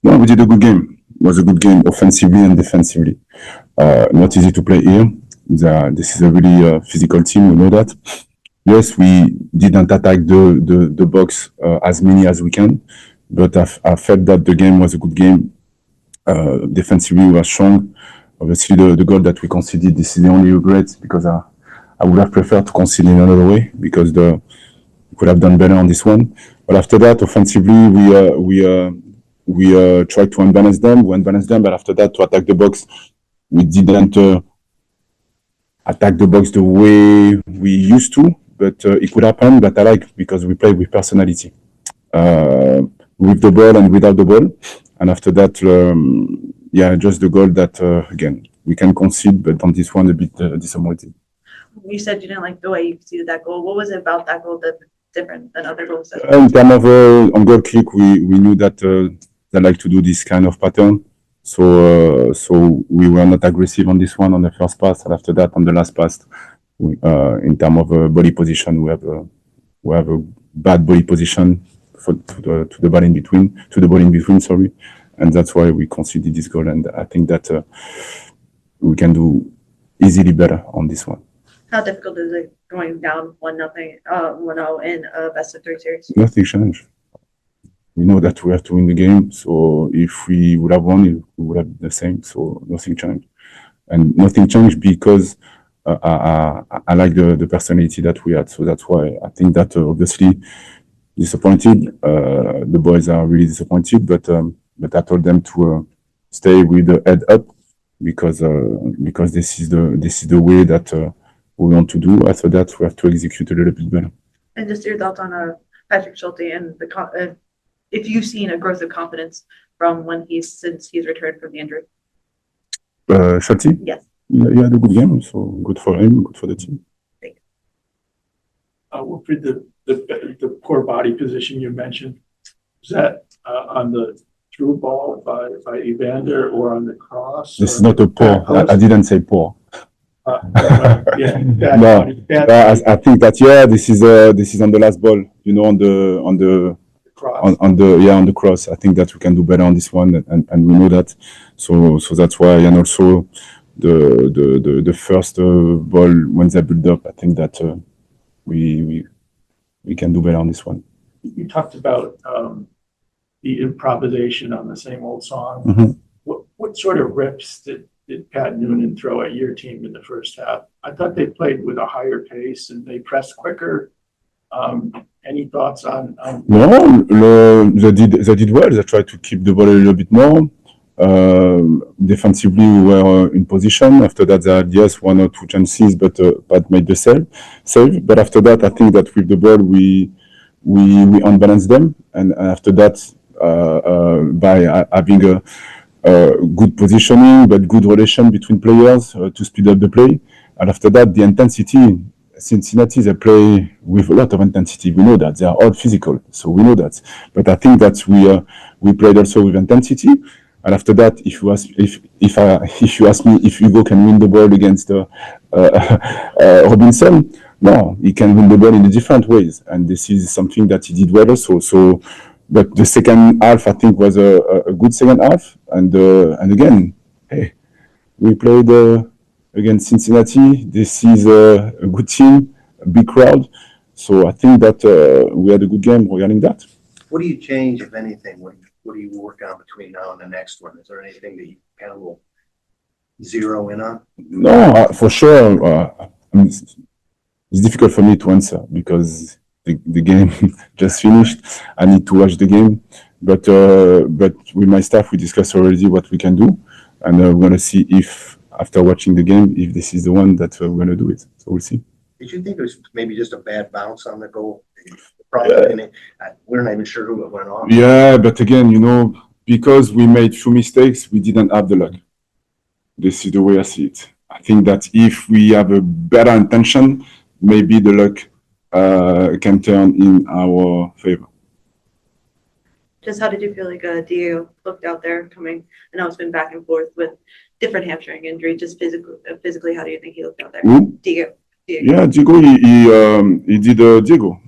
No, we did a good game. It was a good game offensively and defensively. Not easy to play here. This is a really physical team, we know that. Yes, we didn't attack the box as many as we can, but I felt that the game was a good game. Defensively, we were strong. Obviously, the goal that we conceded, this is the only regret because I would have preferred to concede in another way because we could have done better on this one. But after that, offensively, we tried to unbalance them. We unbalanced them, but after that, to attack the box, we didn't attack the box the way we used to. But it could happen. But I like because we play with personality, with the ball and without the ball. And after that, yeah, just the goal that again we can concede, but on this one a bit disappointed. You said you didn't like the way you conceded that goal. What was it about that goal that different than other goals? In terms of on goal kick, we knew that they like to do this kind of pattern. So we were not aggressive on this one on the first pass, and after that on the last pass, in terms of body position, we have a bad body position to the ball in between. Sorry, and that's why we conceded this goal. And I think that we can do easily better on this one. How difficult is it going down 1-0 in a best of 3 series? Nothing changed. We know that we have to win the game. So if we would have won, we would have the same. So nothing changed, and nothing changed because I like the personality that we had. So that's why I think that obviously disappointed. The boys are really disappointed, but I told them to stay with the head up because this is the way that we want to do. After that, we have to execute a little bit better. And just your thoughts on Patrick Schulte and if you've seen a growth of confidence from since he's returned from the injury. Schulte? Yes. Yeah, he had a good game, so good for him, good for the team. Wilfried, the poor body position you mentioned, is that on the through ball by Evander or on the cross? This is not a poor. I didn't say poor. Yeah, no, I think that this is on the last ball. You know, on the cross. On the cross. I think that we can do better on this one, and we know that. So that's why, and also the first ball when they build up, I think that we can do better on this one. You talked about the improvisation on the same old song. Mm-hmm. What sort of rips did Pat Noonan throw at your team in the first half? I thought they played with a higher pace and they pressed quicker. Any thoughts on? No, they did well. They tried to keep the ball a little bit more. Defensively, we were in position. After that, they had one or two chances, but Pat made the save. But after that, I think that with the ball, we unbalanced them, and after that, by having a good positioning but good relation between players to speed up the play, and after that, the intensity. Cincinnati, they play with a lot of intensity. We know that they are all physical, so we know that. But I think that we played also with intensity. And after that, if you ask me if Hugo can win the ball against Robinson, no, he can win the ball in different ways, and this is something that he did well also. So, but the second half, I think, was a good second half, and again, hey, we played against Cincinnati. This is a good team, a big crowd, so I think that we had a good game regarding that. What do you change, if anything? What do you work on between now and the next one? Is there anything that you kind of will zero in on? No, for sure. It's difficult for me to answer because the game just finished. I need to watch the game, but with my staff we discussed already what we can do, and we're gonna see if after watching the game if this is the one that we're gonna do it. So we'll see. Did you think it was maybe just a bad bounce on the goal? Probably. We're not even sure who it went off. Yeah, but again, because we made few mistakes, we didn't have the luck. This is the way I see it. I think that if we have a better intention, maybe the luck can turn in our favor. Just how did you feel like Diego looked out there coming? I know it's been back and forth with different hamstring injury. Just physically, how do you think he looked out there? Who? Diego. Yeah, Diego. He did Diego.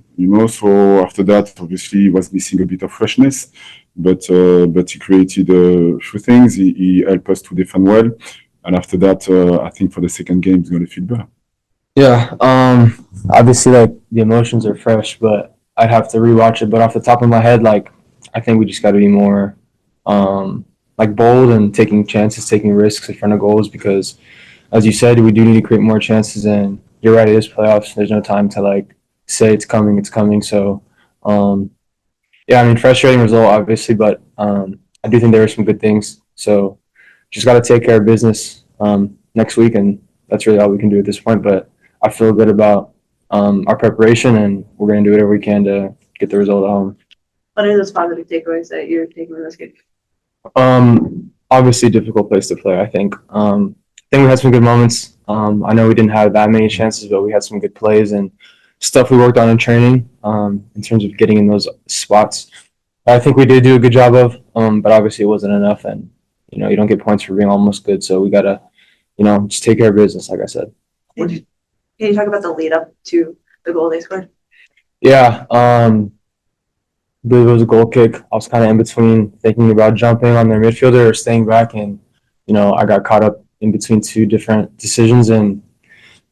So after that, obviously, he was missing a bit of freshness, but he created a few things. He helped us to defend well, and after that, I think for the second game, he's gonna feel better. Yeah, obviously, like the emotions are fresh, but I'd have to rewatch it. But off the top of my head, like I think we just got to be more, like bold and taking chances, taking risks in front of goals because, as you said, we do need to create more chances. And you're right, it is playoffs. There's no time to like say it's coming, it's coming. So, yeah, I mean, frustrating result, obviously, but I do think there are some good things. So, just got to take care of business next week, and that's really all we can do at this point. But I feel good about our preparation, and we're going to do whatever we can to get the result at home. What are those positive takeaways that you're taking from this game? Obviously, difficult place to play. I think we had some good moments. I know we didn't have that many chances, but we had some good plays and stuff we worked on in training in terms of getting in those spots. I think we did do a good job of, but obviously it wasn't enough. And you don't get points for being almost good, so we gotta just take care of business, like I said. Can you talk about the lead up to the goal they scored? Yeah, I believe it was a goal kick. I was kind of in between thinking about jumping on their midfielder or staying back, and I got caught up in between two different decisions and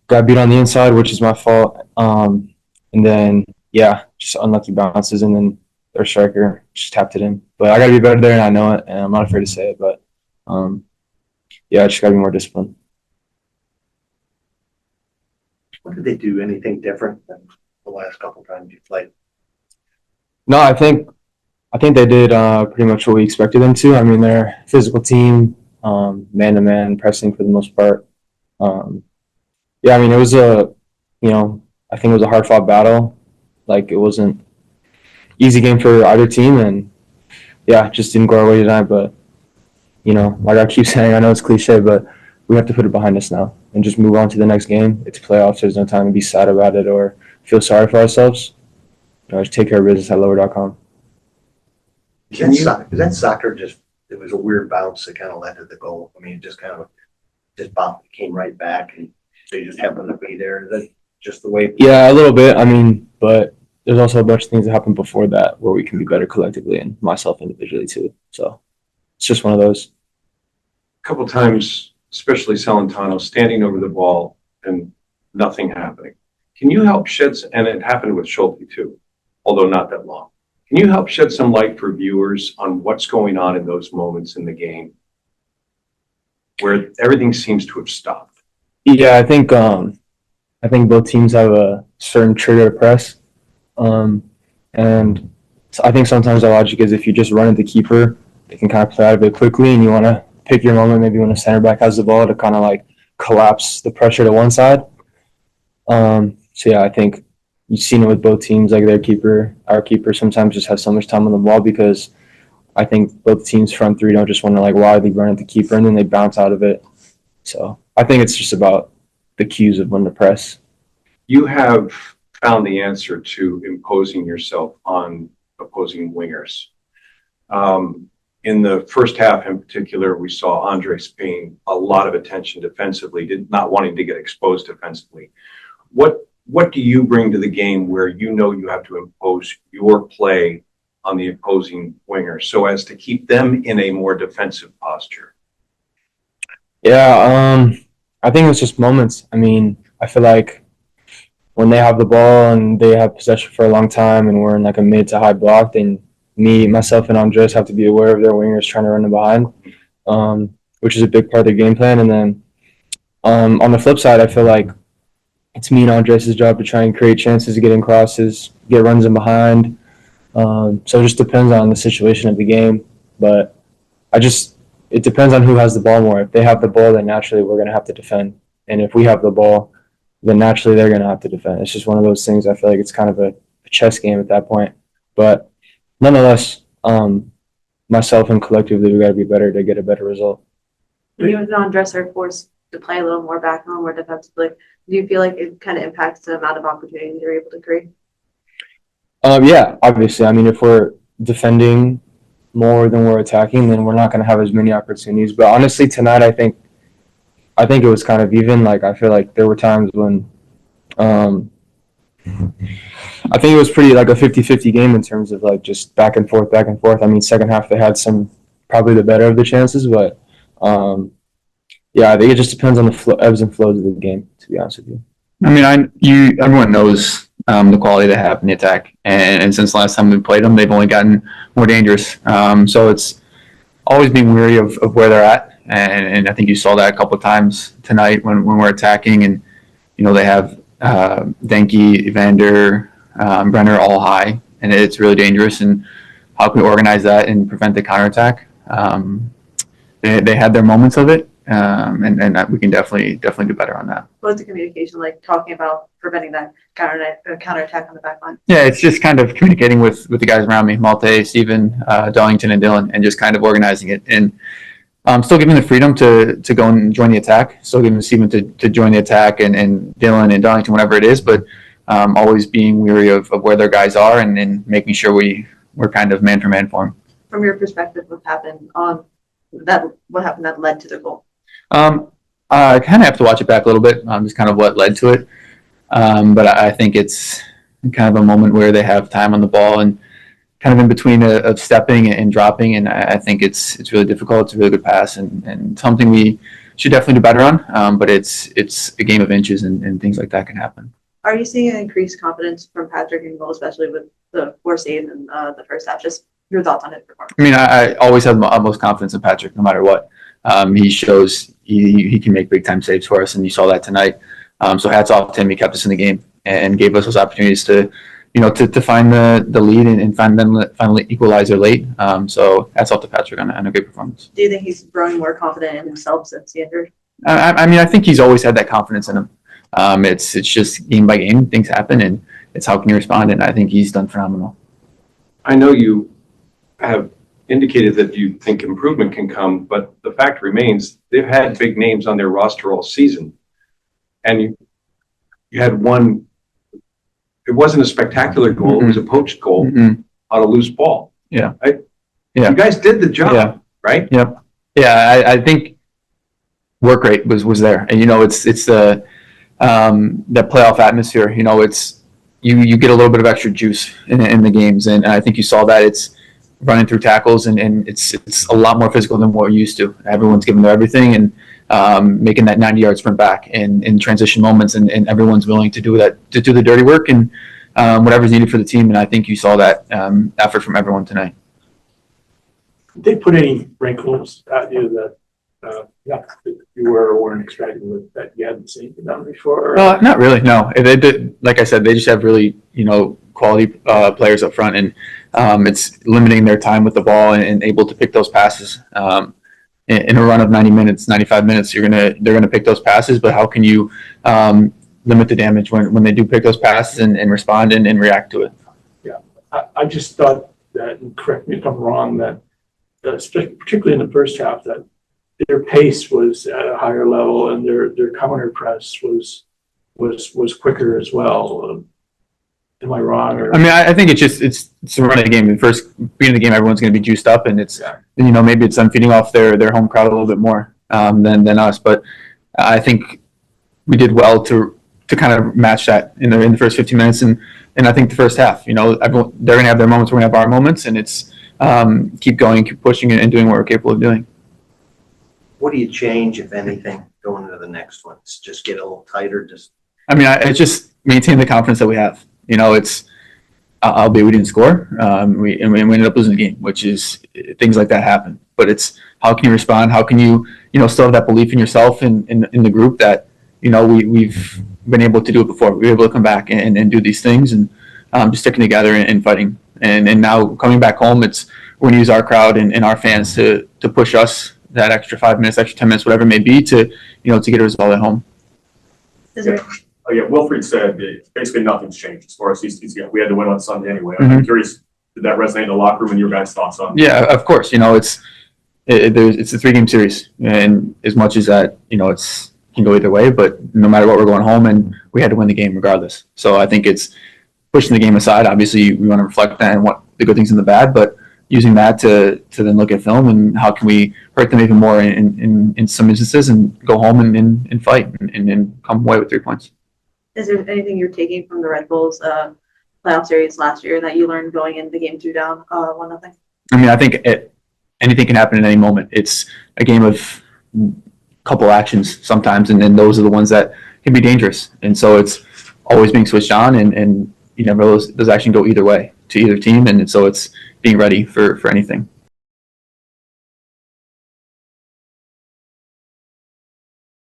got beat on the inside, which is my fault. And then just unlucky bounces, and then their striker just tapped it in. But I got to be better there, and I know it, and I'm not afraid to say it. But I just got to be more disciplined. What did they do? Anything different than the last couple times you played? No, I think they did pretty much what we expected them to. I mean, they're a physical team, man-to-man pressing for the most part. I mean, it was I think it was a hard-fought battle. Like, it wasn't easy game for either team, and just didn't go our way tonight. But like I keep saying, I know it's cliche, but we have to put it behind us now and just move on to the next game. It's playoffs. There's no time to be sad about it or feel sorry for ourselves. Just take care of business at lower.com. Is that soccer just, it was a weird bounce that kind of led to the goal? I mean, it just kind of came right back, and they just happened to be there. Is that just the way? Yeah, a little bit. I mean, but there's also a bunch of things that happened before that where we can be better collectively and myself individually too. So it's just one of those. A couple times, especially Celentano, standing over the ball and nothing happening. Can you help shed, and it happened with Schulte too, although not that long. Can you help shed some light for viewers on what's going on in those moments in the game where everything seems to have stopped? Yeah, I think both teams have a certain trigger to press. And I think sometimes the logic is if you just run at the keeper, they can kind of play out of it quickly, and you want to pick your moment maybe when a center back has the ball to kind of like collapse the pressure to one side. I think you've seen it with both teams, like our keeper sometimes just has so much time on the ball because I think both teams front three don't just want to like wildly run at the keeper and then they bounce out of it. So I think it's just about the cues of when to press. You have found the answer to imposing yourself on opposing wingers. In the first half in particular, we saw Andres paying a lot of attention defensively, not wanting to get exposed defensively. What do you bring to the game where you have to impose your play on the opposing winger so as to keep them in a more defensive posture? Yeah, I think it's just moments. I mean, I feel like when they have the ball and they have possession for a long time and we're in like a mid to high block, then myself and Andres have to be aware of their wingers trying to run them behind, which is a big part of their game plan. And then on the flip side, I feel like it's me and Andres' job to try and create chances to get in crosses, get runs in behind. So it just depends on the situation of the game. But it depends on who has the ball more. If they have the ball, then naturally we're going to have to defend. And if we have the ball, then naturally they're going to have to defend. It's just one of those things. I feel like it's kind of a chess game at that point. But nonetheless, myself and collectively, we got to be better to get a better result. You and Andres are forced to play a little more back, a little more defensively. Do you feel like it kind of impacts the amount of opportunities you're able to create? Yeah, obviously. I mean, if we're defending more than we're attacking, then we're not going to have as many opportunities. But honestly, tonight, I think it was kind of even. Like, I feel like there were times when I think it was pretty like a 50-50 game in terms of like just back and forth, back and forth. I mean, second half they had some probably the better of the chances, but yeah, I think it just depends on the ebbs and flows of the game. To be honest with you, I mean, everyone knows the quality they have in the attack, and since last time we played them, they've only gotten more dangerous. So it's always being wary of where they're at, and I think you saw that a couple of times tonight when we're attacking, and they have Denke, Evander, Brenner all high, and it's really dangerous. And how can we organize that and prevent the counterattack? They had their moments of it, and we can definitely do better on that. What's the communication like, talking about preventing that counterattack on the back line? Yeah, it's just kind of communicating with the guys around me, Malte, Steven, Darlington, and Dylan, and just kind of organizing it. And still giving the freedom to go and join the attack, still giving Steven to join the attack, and Dylan and Darlington, whatever it is, but always being weary of where their guys are and making sure we're kind of man for man for them. From your perspective, what happened that led to the goal? I kind of have to watch it back a little bit, just kind of what led to it. But I think it's kind of a moment where they have time on the ball and kind of in between of stepping and dropping. And I think it's really difficult. It's a really good pass and something we should definitely do better on. But it's a game of inches and things like that can happen. Are you seeing an increased confidence from Patrick in goal, especially with the 4 saves in the first half? Just your thoughts on his performance. I mean, I always have the utmost confidence in Patrick, no matter what. He shows he can make big time saves for us, and you saw that tonight. So hats off to him. He kept us in the game and gave us those opportunities to find the lead and finally equalizer late. So hats off to Patrick on a great performance. Do you think he's growing more confident in himself since he injured? I mean, I think he's always had that confidence in him. It's just game by game, things happen, and it's how can you respond. And I think he's done phenomenal. I know you have indicated that you think improvement can come, but the fact remains they've had big names on their roster all season, and you had one. It wasn't a spectacular goal; Mm-hmm. It was a poached goal Mm-hmm. on a loose ball. Yeah, right? Yeah. You guys did the job, Yeah. right? Yep. Yeah, I think work rate was there, and it's the playoff atmosphere. It's you get a little bit of extra juice in the games, and I think you saw that. It's running through tackles, and it's a lot more physical than what we're used to. Everyone's giving their everything and making that 90-yard sprint back in transition moments, and everyone's willing to do that, to do the dirty work and whatever's needed for the team. And I think you saw that effort from everyone tonight. Did they put any wrinkles at you that you were or weren't expecting that you hadn't seen them before? Not really, no. They did, like I said, they just have really quality players up front, and it's limiting their time with the ball and able to pick those passes. In a run of 90 minutes, 95 minutes, they're gonna pick those passes, but how can you limit the damage when they do pick those passes and respond and react to it? Yeah, I just thought that, and correct me if I'm wrong, that particularly in the first half, that their pace was at a higher level and their counter press was quicker as well. Am I wrong? Or? I mean, I think it's the run of the game. The first beginning of the game, everyone's going to be juiced up, and it's maybe it's them feeding off their home crowd a little bit more than us. But I think we did well to kind of match that in the first 15 minutes, and I think the first half. They're going to have their moments, we're going to have our moments, and it's keep going, keep pushing, and doing what we're capable of doing. What do you change, if anything, going into the next one? It's just get a little tighter. I just maintain the confidence that we have. It's albeit we didn't score, we ended up losing the game, which is things like that happen. But it's how can you respond? How can you still have that belief in yourself and in the group that we've been able to do it before. We were able to come back and do these things and just sticking together and fighting. And now coming back home, we're going to use our crowd and our fans to push us that extra 5 minutes, extra 10 minutes, whatever it may be, to get a result at home. Wilfried said basically nothing's changed as far as we had to win on Sunday anyway. Mm-hmm. I'm curious, did that resonate in the locker room and your guys' thoughts on it? Yeah, of course. It's a 3-game series, and as much as that, it can go either way. But no matter what, we're going home, and we had to win the game regardless. So I think it's pushing the game aside. Obviously, we want to reflect that and what the good things and the bad, but using that to then look at film and how can we hurt them even more in some instances and go home and fight and come away with 3 points. Is there anything you're taking from the Red Bulls playoff series last year that you learned going into game 2 down 1-0? I mean, I think anything can happen at any moment. It's a game of couple actions sometimes, and then those are the ones that can be dangerous. And so it's always being switched on, and you never know, those actions go either way to either team. And so it's being ready for anything.